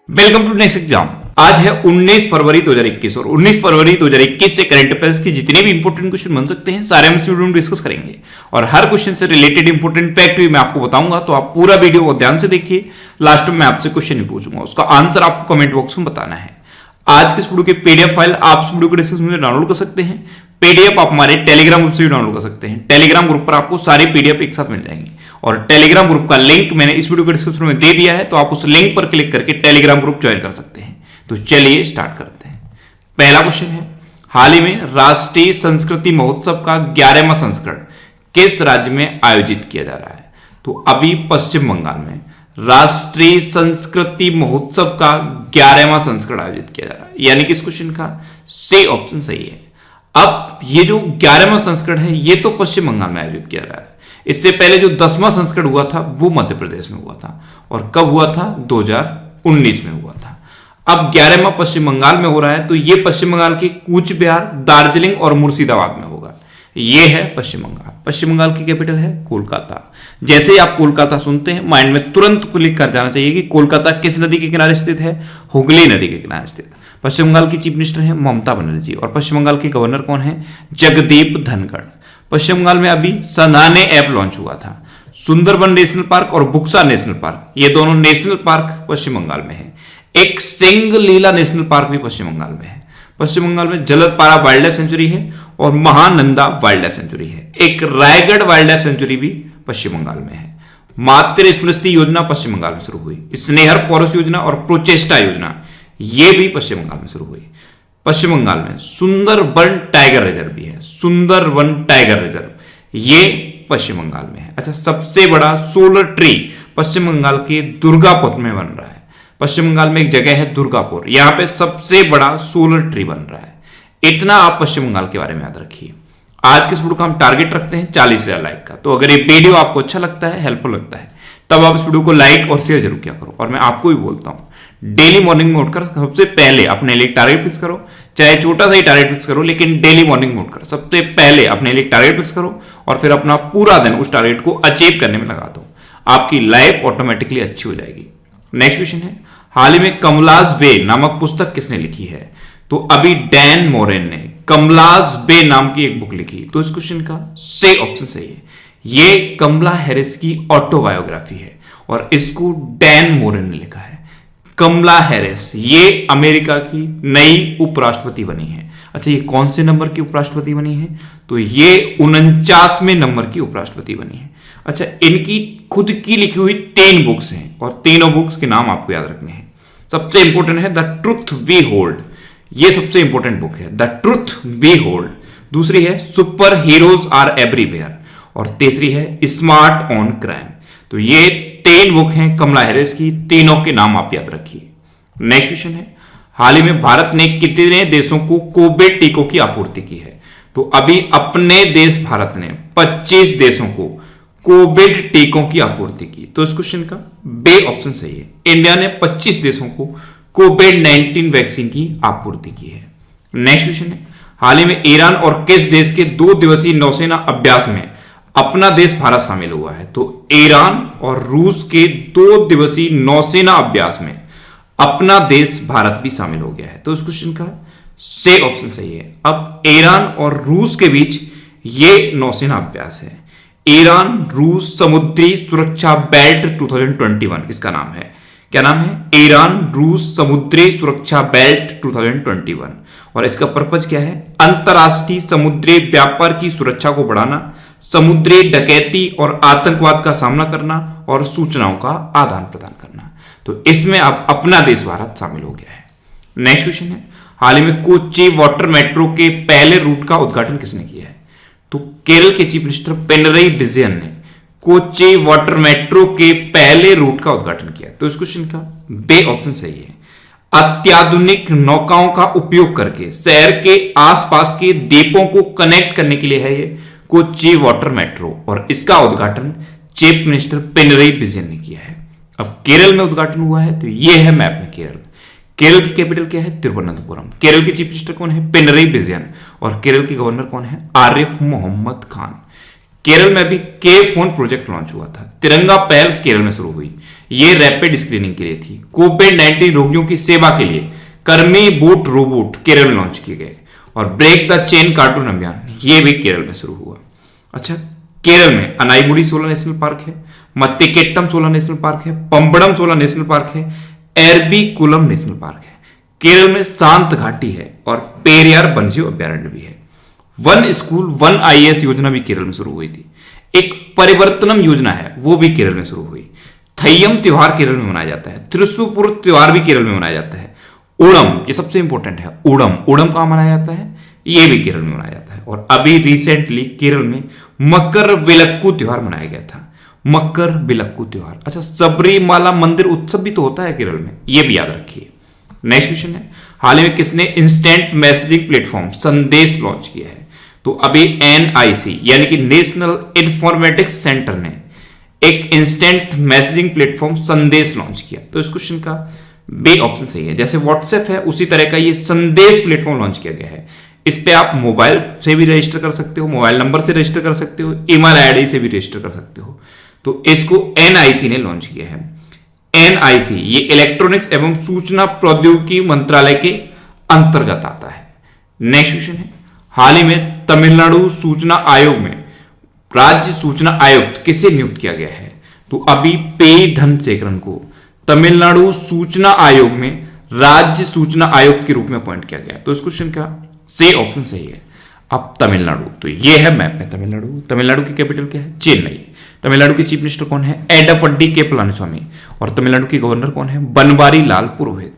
Welcome to next exam. आज है 19 फरवरी 2021 और 19 फरवरी 2021 से करंट अफेयर्स के जितने भी इंपॉर्टेंट क्वेश्चन बन सकते हैं सारे हम इस वीडियो में डिस्कस करेंगे और हर क्वेश्चन से रिलेटेड इंपॉर्टेंट फैक्ट भी मैं आपको बताऊंगा, तो आप पूरा वीडियो को ध्यान से देखिए। लास्ट में मैं आपसे क्वेश्चन भी पूछूंगा, उसका आंसर आपको कमेंट बॉक्स में बताना है। आज के इस वीडियो के पीडीएफ फाइल आप इस वीडियो को डिस्क्रिप्शन में डाउनलोड कर सकते हैं। पीडीएफ आप हमारे टेलीग्राम ग्रुप से भी डाउनलोड कर सकते हैं। टेलीग्राम ग्रुप पर आपको सारी पीडीएफ एक साथ मिल जाएंगी और टेलीग्राम ग्रुप का लिंक मैंने इस वीडियो के डिस्क्रिप्शन में दे दिया है, तो आप उस लिंक पर क्लिक करके टेलीग्राम ग्रुप ज्वाइन कर सकते हैं। तो चलिए स्टार्ट करते हैं। पहला क्वेश्चन है, हाल ही में राष्ट्रीय संस्कृति महोत्सव का 11वां संस्करण किस राज्य में आयोजित किया जा रहा है? तो अभी पश्चिम बंगाल में राष्ट्रीय संस्कृति महोत्सव का 11वां संस्करण आयोजित किया जा रहा है, यानी कि इस क्वेश्चन का सी ऑप्शन सही है। अब ये जो 11वां संस्करण है ये तो पश्चिम बंगाल में आयोजित किया जा रहा है। इससे पहले जो 10वां संस्करण हुआ था वो मध्य प्रदेश में हुआ था और कब हुआ था? 2019 में हुआ था। अब 11वां पश्चिम बंगाल में हो रहा है, तो ये पश्चिम बंगाल के कूच बिहार, दार्जिलिंग और मुर्शिदाबाद में होगा। ये है पश्चिम बंगाल। पश्चिम बंगाल की कैपिटल है कोलकाता। जैसे ही आप कोलकाता सुनते हैं माइंड में तुरंत क्लिक कर जाना चाहिए कि कोलकाता किस नदी के किनारे स्थित है? हुगली नदी के किनारे स्थित। पश्चिम बंगाल की चीफ मिनिस्टर है ममता बनर्जी और पश्चिम बंगाल के गवर्नर कौन है? जगदीप धनखड़। पश्चिम बंगाल में अभी सनाने ऐप लॉन्च हुआ था। सुंदरबन नेशनल पार्क और बुक्सा नेशनल पार्क, ये दोनों नेशनल पार्क पश्चिम बंगाल में है। एक सिंगलीला नेशनल पार्क भी पश्चिम बंगाल में है। पश्चिम बंगाल में जलदपारा वाइल्ड लाइफ सेंचुरी है और महानंदा वाइल्ड लाइफ सेंचुरी है। एक रायगढ़ वाइल्ड लाइफ सेंचुरी भी पश्चिम बंगाल में है। मातृ स्मृति योजना पश्चिम बंगाल में शुरू हुई। स्नेहर पौरस योजना और प्रोचेस्टा योजना ये भी पश्चिम बंगाल में शुरू हुई। पश्चिम बंगाल में सुंदरबन टाइगर रिजर्व भी है। सुंदरबन टाइगर रिजर्व ये पश्चिम बंगाल में है। अच्छा, सबसे बड़ा सोलर ट्री पश्चिम बंगाल के दुर्गापुर में बन रहा है। पश्चिम बंगाल में एक जगह है दुर्गापुर, यहां पे सबसे बड़ा सोलर ट्री बन रहा है। इतना आप पश्चिम बंगाल के बारे में याद रखिए। आज के इस वीडियो का हम टारगेट रखते हैं 40,000 लाइक का, तो अगर ये वीडियो आपको अच्छा लगता है, हेल्पफुल लगता है, तब आप इस वीडियो को लाइक और शेयर जरूर किया करो। और मैं आपको भी बोलता हूं, डेली मॉर्निंग में उठकर सबसे पहले अपने लिए टारगेट फिक्स करो, चाहे छोटा सा ही टारगेट फिक्स करो, लेकिन डेली मॉर्निंग में उठकर सबसे पहले अपने लिए टारगेट फिक्स करो और फिर अपना पूरा दिन उस टारगेट को अचीव करने में लगा दो। आपकी लाइफ ऑटोमेटिकली अच्छी हो जाएगी। नेक्स्ट क्वेश्चन है, हाल ही में कमलास बे नामक पुस्तक किसने लिखी है? तो अभी डैन मोरेन ने कमलास बे नाम की एक बुक लिखी, तो इस क्वेश्चन का सही ऑप्शन सही है। ये कमला हैरिस की ऑटोबायोग्राफी है और इसको डैन मोरेन ने लिखा है। कमला हैरिस ये अमेरिका की नई उपराष्ट्रपति बनी है। अच्छा, ये कौन से नंबर की उपराष्ट्रपति बनी है? तो ये 49वें नंबर की उपराष्ट्रपति बनी है। अच्छा, इनकी खुद की लिखी हुई 3 बुक्स हैं और तीनों बुक्स के नाम आपको याद रखने हैं। सबसे इंपॉर्टेंट है द ट्रुथ वी होल्ड, ये सबसे इंपॉर्टेंट बुक है, द ट्रुथ वी होल्ड। दूसरी है सुपर हीरोज आर एवरीवेयर और तीसरी है स्मार्ट ऑन क्राइम। तो ये 3 बुक हैं कमला हैरिस की, तीनों के नाम आप याद रखिए। नेक्स्ट क्वेश्चन है, हाल ही में भारत ने कितने देशों को कोविड टीकों की आपूर्ति की है? तो अभी अपने देश भारत ने 25 देशों को कोविड टीकों की आपूर्ति की, तो इस क्वेश्चन का बे ऑप्शन सही है। इंडिया ने 25 देशों को कोविड-19 वैक्सीन की आपूर्ति की है। नेक्स्ट क्वेश्चन है, हाल ही में ईरान और किस देश के 2 दिवसीय नौसेना अभ्यास में अपना देश भारत शामिल हुआ है? तो ईरान और रूस के 2 दिवसीय नौसेना अभ्यास में अपना देश भारत भी शामिल हो गया है, तो इस क्वेश्चन का सही ऑप्शन सही है। अब ईरान और रूस के बीच ये नौसेना अभ्यास है, ईरान रूस समुद्री सुरक्षा बेल्ट 2021 इसका नाम है। क्या नाम है? ईरान रूस समुद्री सुरक्षा बेल्ट 2021। और इसका पर्पज क्या है? अंतरराष्ट्रीय समुद्री व्यापार की सुरक्षा को बढ़ाना, समुद्री डकैती और आतंकवाद का सामना करना और सूचनाओं का आदान प्रदान करना। तो इसमें अब अपना देश भारत शामिल हो गया है। नेक्स्ट क्वेश्चन है, हाल ही में कोच्चि वाटर मेट्रो के पहले रूट का उद्घाटन किसने किया है? तो केरल के चीफ मिनिस्टर पिनरई विजयन ने कोच्चि वाटर मेट्रो के पहले रूट का उद्घाटन किया, तो इस क्वेश्चन का बे ऑप्शन सही है। अत्याधुनिक नौकाओं का उपयोग करके शहर के आसपास के द्वीपों को कनेक्ट करने के लिए है ये कोच्चि वाटर मेट्रो और इसका उद्घाटन चीफ मिनिस्टर पिनरई विजयन ने किया है। अब केरल में उद्घाटन हुआ है, तो ये है मैप में केरल। केरल की कैपिटल क्या है? तिरुवनंतपुरम। केरल के चीफ मिनिस्टर कौन है? पिनरई विजयन। और केरल के गवर्नर कौन है? आरिफ मोहम्मद खान। केरल में भी के फोन प्रोजेक्ट लॉन्च हुआ था। तिरंगा पहल केरल में शुरू हुई, ये रैपिड स्क्रीनिंग के लिए थी। कोविड-19 रोगियों की सेवा के लिए कर्मी बूट रोबोट केरल में लॉन्च किए गए। और ब्रेक द चेन कार्टून अभियान ये भी केरल में शुरू हुआ। अच्छा, केरल में अनाईमुडी 16 नेशनल पार्क है, मत्तिकेट्टम 16 नेशनल पार्क है, पंबड़म 16 नेशनल पार्क है, एरबीकुलम नेशनल पार्क है। केरल में शांत घाटी है और पेरियार वन्यजीव अभ्यारण्य भी है। वन स्कूल वन आईएएस योजना भी केरल में शुरू हुई थी। एक परिवर्तनम योजना है, वो भी केरल में शुरू हुई। थय्यम त्योहार केरल में मनाया जाता है। त्रिशूपुर त्योहार भी केरल में मनाया जाता है। ओणम, ये सबसे इंपॉर्टेंट है। ओणम, ओणम कहां मनाया जाता है? ये भी केरल में मनाया जाता है। और अभी रिसेंटली केरल में मकर विलक्कू त्योहार मनाया गया था। मकर विलक्कू त्योहार। अच्छा, सबरीमाला मंदिर उत्सव भी तो होता है केरल में, ये भी याद रखिए। नेक्स्ट क्वेश्चन है, हाल ही में किसने इंस्टेंट मैसेजिंग प्लेटफॉर्म संदेश लॉन्च किया है? तो अभी एनआईसी यानी कि नेशनल इंफॉर्मेटिक्स सेंटर ने एक इंस्टेंट मैसेजिंग प्लेटफॉर्म संदेश लॉन्च किया। तो इस क्वेश्चन का बी ऑप्शन सही है। जैसे व्हाट्सएप है उसी तरह का ये संदेश प्लेटफॉर्म लॉन्च किया गया है। इस पे आप मोबाइल से भी रजिस्टर कर सकते हो, मोबाइल नंबर से रजिस्टर कर सकते हो, ईमेल आईडी से भी रजिस्टर कर सकते हो। तो इसको एनआईसी ने लॉन्च किया है। एनआईसी ये इलेक्ट्रॉनिक्स एवं सूचना प्रौद्योगिकी मंत्रालय के अंतर्गत आता है। नेक्स्ट क्वेश्चन है, हाल ही में तमिलनाडु सूचना आयोग में राज्य सूचना आयुक्त किसे नियुक्त किया गया है? तो अभी पे धनशेखरन को तमिलनाडु सूचना आयोग में राज्य सूचना आयुक्त के रूप में अपॉइंट किया गया। तो इस क्वेश्चन का सी ऑप्शन सही है। अब तमिलनाडु, तो ये है मैप में तमिलनाडु। तमिलनाडु की कैपिटल क्या है? चेन्नई। तमिलनाडु के चीफ मिनिस्टर कौन है? एडप्पडी के पलानीस्वामी। और तमिलनाडु के गवर्नर कौन है? बनवारी लाल पुरोहित।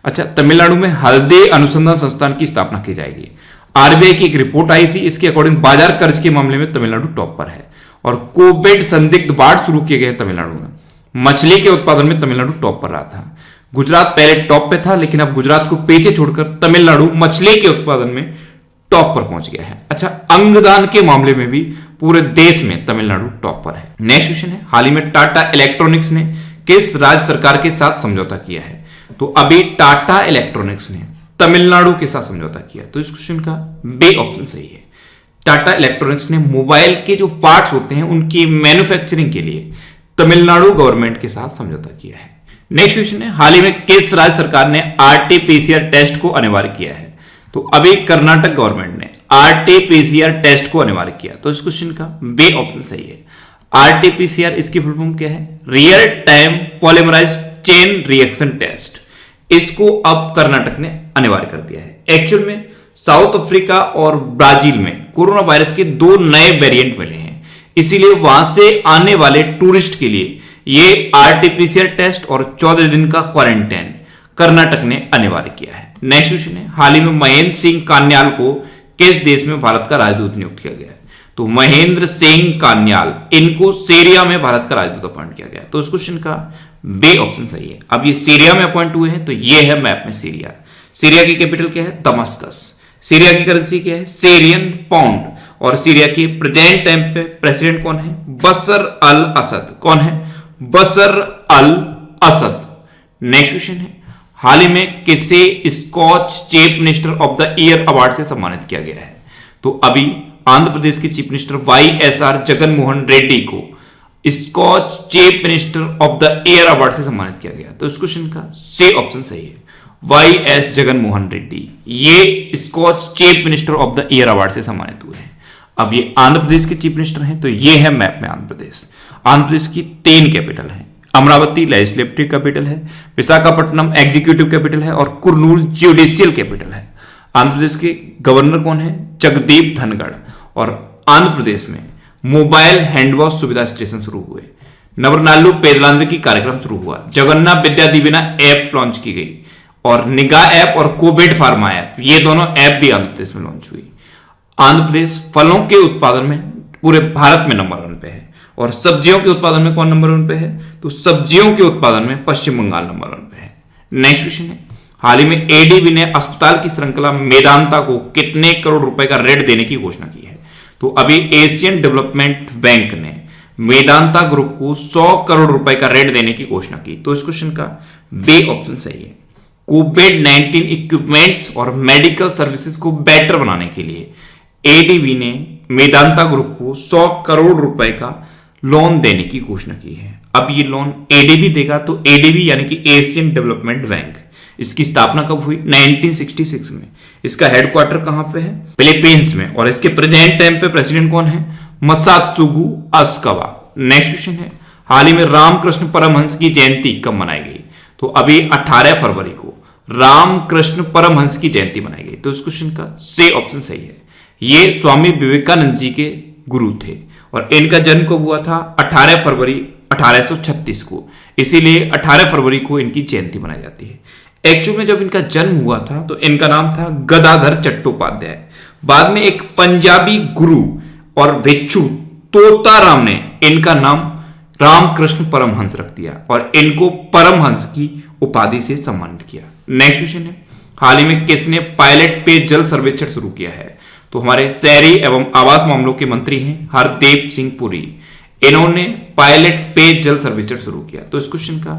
अच्छा, तमिलनाडु में हल्दी अनुसंधान संस्थान की स्थापना की जाएगी। आरबीआई की एक रिपोर्ट आई थी, इसके अकॉर्डिंग बाजार कर्ज के मामले में तमिलनाडु टॉप पर है। और कोविड संदिग्ध वार्ड शुरू किए गए तमिलनाडु में। मछली के उत्पादन में तमिलनाडु टॉप पर रहा था। गुजरात पहले टॉप पे था, लेकिन अब गुजरात को पीछे छोड़कर तमिलनाडु मछली के उत्पादन में टॉप पर पहुंच गया है। अच्छा, अंगदान के मामले में भी पूरे देश में तमिलनाडु टॉप पर है। नेक्स्ट क्वेश्चन है, हाल ही में टाटा इलेक्ट्रॉनिक्स ने किस राज्य सरकार के साथ समझौता किया है? तो अभी टाटा इलेक्ट्रॉनिक्स ने तमिलनाडु के साथ समझौता किया। तो इस क्वेश्चन का बी ऑप्शन सही है। टाटा इलेक्ट्रॉनिक्स ने मोबाइल के जो पार्ट्स होते हैं उनकी मैन्युफैक्चरिंग के लिए तमिलनाडु गवर्नमेंट के साथ समझौता किया है। नेक्स्ट क्वेश्चन है, हाल ही में किस राज्य सरकार ने आरटी-पीसीआर टेस्ट को अनिवार्य किया है? तो अभी कर्नाटक गवर्नमेंट ने आरटी-पीसीआर टेस्ट को अनिवार्य किया। तो इस क्वेश्चन का बी ऑप्शन सही है। आरटी-पीसीआर इसकी फुल फॉर्म क्या है? Real time polymerise chain reaction test. इसको अब कर्नाटक ने अनिवार्य कर दिया है। एक्चुअल में साउथ अफ्रीका और ब्राजील में कोरोना वायरस के 2 नए वेरिएंट मिले हैं, इसीलिए वहां से आने वाले टूरिस्ट के लिए ये आरटीपीसीआर टेस्ट और 14 दिन का क्वारंटाइन कर्नाटक ने अनिवार्य किया है। नेक्स्ट क्वेश्चन है, हाल ही में महेंद्र सिंह कान्याल को किस देश में भारत का राजदूत नियुक्त किया गया है? तो महेंद्र सिंह कान्याल, इनको सीरिया में भारत का राजदूत अपॉइंट किया गया। तो इस क्वेश्चन का बी ऑप्शन सही है। अब ये सीरिया में अपॉइंट हुए हैं, तो ये है मैप में सीरिया। सीरिया की कैपिटल क्या है? दमस्कस। सीरिया की करेंसी क्या है? Syrian pound. और सीरिया की प्रेजेंट टाइम पे प्रेसिडेंट कौन है? Bashar al Assad. कौन है? Bashar al Assad. Next question है, हाल ही में किसे Skoch chief minister of the year award से सम्मानित किया गया है? तो अभी आंध्र प्रदेश के chief minister YSR Jagan Mohan Reddy को Skoch chief minister of the year award से सम्मानित किया गया। तो इस क्वेश्चन का सी ऑप्शन सही है। वाईएस जगन मोहन रेड्डी ये Skoch chief minister of the year award से सम्मानित हुए हैं। अब ये आंध्र प्रदेश के चीफ मिनिस्टर हैं, तो ये है मैप में आंध्र प्रदेश। आंध्र प्रदेश की 3 कैपिटल है। अमरावती लेजिस्लेटिव कैपिटल है, विशाखापट्टनम एग्जीक्यूटिव कैपिटल है और कुर्नूल ज्युडिशियल कैपिटल है। आंध्र प्रदेश के गवर्नर कौन है? जगदीप धनखड़। और आंध्र प्रदेश में मोबाइल हैंड वॉश सुविधा स्टेशन शुरू हुए। नवरनालू पेदलांद्री कार्यक्रम शुरू हुआ। जगन्नाथ विद्या दीवेना ऐप लॉन्च की गई और निगाह ऐप और कोविड फार्मा ऐप, ये दोनों ऐप भी आंध्र प्रदेश में लॉन्च हुई। आंध्र प्रदेश फलों के उत्पादन में पूरे भारत में नंबर 1 पे है। और सब्जियों के उत्पादन में कौन नंबर 1 पे है? तो सब्जियों के उत्पादन में पश्चिम बंगाल नंबर 1 पे है। नेक्स्ट क्वेश्चन है, हाल ही में एडीबी ने अस्पताल की श्रृंखला मेदांता को कितने करोड़ रुपए का ऋण देने की घोषणा की है? तो अभी एशियन डेवलपमेंट बैंक ने मेदांता ग्रुप को 100 करोड़ रुपए का ऋण देने की घोषणा की। तो इस क्वेश्चन का बी ऑप्शन सही है। कोविड-19 इक्विपमेंट्स और मेडिकल सर्विसेज को बेटर बनाने के लिए एडीबी ने मेदांता ग्रुप को 100 करोड़ रुपए का लोन देने की घोषणा की है। अब ये लोन एडीबी देगा, तो एडीबी यानी कि एशियन डेवलपमेंट बैंक, इसकी स्थापना कब हुई? 1966 में। इसका हेडक्वार्टर कहां पे है? फिलीपींस में। और इसके प्रेजेंट टाइम पे प्रेसिडेंट कौन है? मसात्सुगु असाकावा। नेक्स्ट क्वेश्चन है, हाल ही में रामकृष्ण परमहंस की जयंती कब मनाई गई? तो अभी 18 फरवरी को रामकृष्ण परमहंस की जयंती मनाई गई। तो इस क्वेश्चन का सी ऑप्शन सही है। ये स्वामी विवेकानंद जी के गुरु थे और इनका जन्म कब हुआ था? 18 फरवरी 1836 को। इसीलिए 18 फरवरी को इनकी जयंती मनाई जाती है। एक्चुअल में जब इनका जन्म हुआ था तो इनका नाम था गदाधर चट्टोपाध्याय। बाद में एक पंजाबी गुरु और भिक्षु तोताराम ने इनका नाम रामकृष्ण परमहंस रख दिया और इनको परमहंस की उपाधि से सम्मानित किया। नेक्स्ट क्वेश्चन है, हाल ही में किसने पायलट पे जल सर्वेक्षण शुरू किया है? तो हमारे शहरी एवं आवास मामलों के मंत्री हैं हरदीप सिंह पुरी। इन्होंने पायलट पे जल सर्वेक्षण शुरू किया। तो इस क्वेश्चन का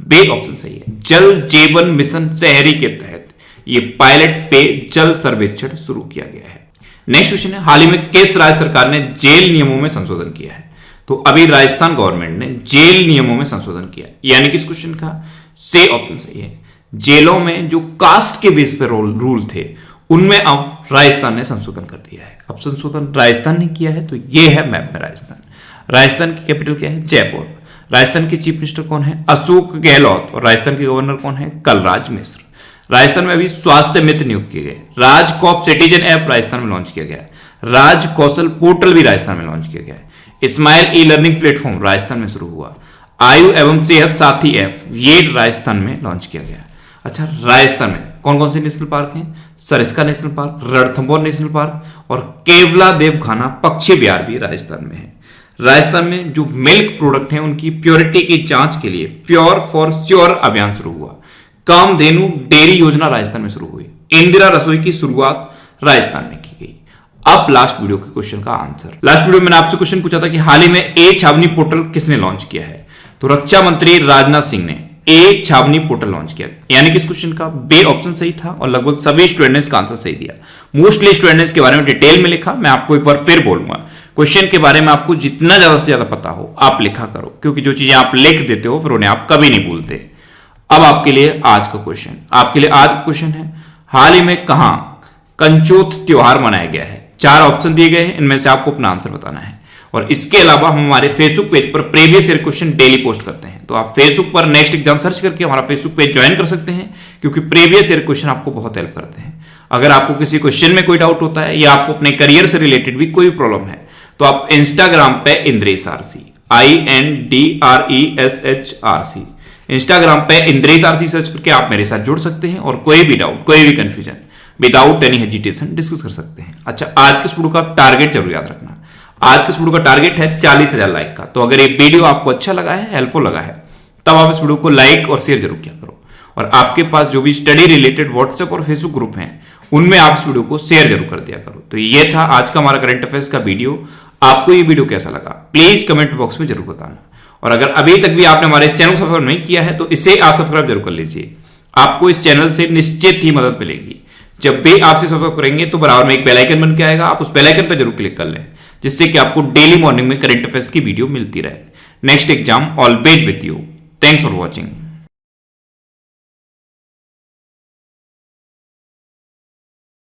बी ऑप्शन सही है। जल जीवन मिशन शहरी के तहत ये पायलट पे जल सर्वेक्षण शुरू किया गया है। नेक्स्ट क्वेश्चन है, हाल ही में किस राज्य सरकार ने जेल नियमों में संशोधन किया है? तो अभी राजस्थान गवर्नमेंट ने जेल नियमों में संशोधन किया, यानी कि इस क्वेश्चन का सी ऑप्शन सही है। जेलों में जो कास्ट के बेस पे रूल थे उनमें अब राजस्थान ने संशोधन कर दिया है। अब संशोधन राजस्थान ने किया है, तो ये है मैप में राजस्थान। राजस्थान की कैपिटल क्या है? जयपुर। राजस्थान के चीफ मिनिस्टर कौन है? अशोक गहलोत। और राजस्थान के गवर्नर कौन है? कलराज मिश्र। राजस्थान में अभी स्वास्थ्य मित्र नियुक्त किए गए। राजकॉप सिटीजन ऐप राजस्थान में लॉन्च किया गया। राज कौशल पोर्टल भी राजस्थान में लॉन्च किया गया। Smile e learning platform Rajasthan में शुरू हुआ। आयु एवं सेहत साथी ऐप ये राजस्थान में लॉन्च किया गया। अच्छा, राजस्थान में कौन कौन से नेशनल पार्क हैं? Sariska national park, Ranthambore national park और केवला देवखाना पक्षी विहार भी राजस्थान में है। राजस्थान में जो मिल्क प्रोडक्ट हैं उनकी प्योरिटी की जांच के लिए प्योर फॉर श्योर अभियान शुरू हुआ। कामधेनु डेयरी योजना राजस्थान में शुरू हुई। इंदिरा रसोई की शुरुआत राजस्थान में की गई। अब लास्ट वीडियो के क्वेश्चन का आंसर। लास्ट वीडियो में मैंने आपसे क्वेश्चन पूछा था कि हाल ही में ए छावनी पोर्टल किसने लॉन्च किया है? तो रक्षा मंत्री राजनाथ सिंह ने ए छावनी पोर्टल लॉन्च किया, यानी कि इस क्वेश्चन का बी ऑप्शन सही था और लगभग सभी स्टूडेंट ने इसका आंसर सही दिया। मोस्टली स्टूडेंट ने इसके बारे में डिटेल में लिखा। मैं आपको एक बार फिर बोलूंगा, क्वेश्चन के बारे में आपको जितना ज्यादा से ज्यादा पता हो आप लिखा करो, क्योंकि जो चीजें आप लिख देते हो फिर उन्हें आप कभी नहीं भूलते। अब आपके लिए आज का क्वेश्चन है, हाल ही में कहां कंचोत त्योहार मनाया गया है? 4 ऑप्शन दिए गए हैं, इनमें से आपको अपना आंसर बताना है। और इसके अलावा हम हमारे फेसबुक पेज पर previous year question daily post करते हैं, तो आप फेसबुक पर नेक्स्ट एग्जाम सर्च करके हमारा फेसबुक पेज ज्वाइन कर सकते हैं, क्योंकि प्रीवियस ईयर क्वेश्चन आपको बहुत हेल्प करते हैं। अगर आपको किसी क्वेश्चन में कोई डाउट होता है या आपको अपने करियर से रिलेटेड भी कोई प्रॉब्लम है तो आप इंस्टाग्राम पे इंद्रेश आरसी INDRESHRC इंस्टाग्राम पे इंद्रेश आरसी सर्च करके आप मेरे साथ जुड़ सकते हैं और कोई भी डाउट, कोई भी confusion without any hesitation discuss कर सकते हैं। अच्छा, आज के इस वीडियो का टारगेट जरूर याद रखना। आज के इस वीडियो का टारगेट है 40,000 लाइक का। तो अगर ये वीडियो आपको अच्छा लगा है, हेल्पफुल लगा है, तब आप इस वीडियो को लाइक और शेयर जरूर किया करो। और आपके पास जो भी स्टडी रिलेटेड व्हाट्सएप और फेसबुक ग्रुप हैं उनमें आप इस वीडियो को शेयर जरूर कर दिया करो। तो ये था आज का हमारा करंट अफेयर्स का वीडियो। आपको ये वीडियो कैसा लगा प्लीज कमेंट बॉक्स में जरूर बताना। और अगर अभी तक भी आपने हमारे इस चैनल को सब्सक्राइब नहीं किया है तो इसे आप सब्सक्राइब जरूर कर लीजिए। आपको इस चैनल से निश्चित ही मदद मिलेगी। जब भी आपसे सब्सक्राइब करेंगे तो बराबर में एक बेल आइकन बन के आएगा, आप उस बेल आइकन पर जरूर क्लिक कर लें, जिससे कि आपको डेली मॉर्निंग में करंट अफेयर्स की वीडियो मिलती रहे। Next exam always with you. Thanks for watching.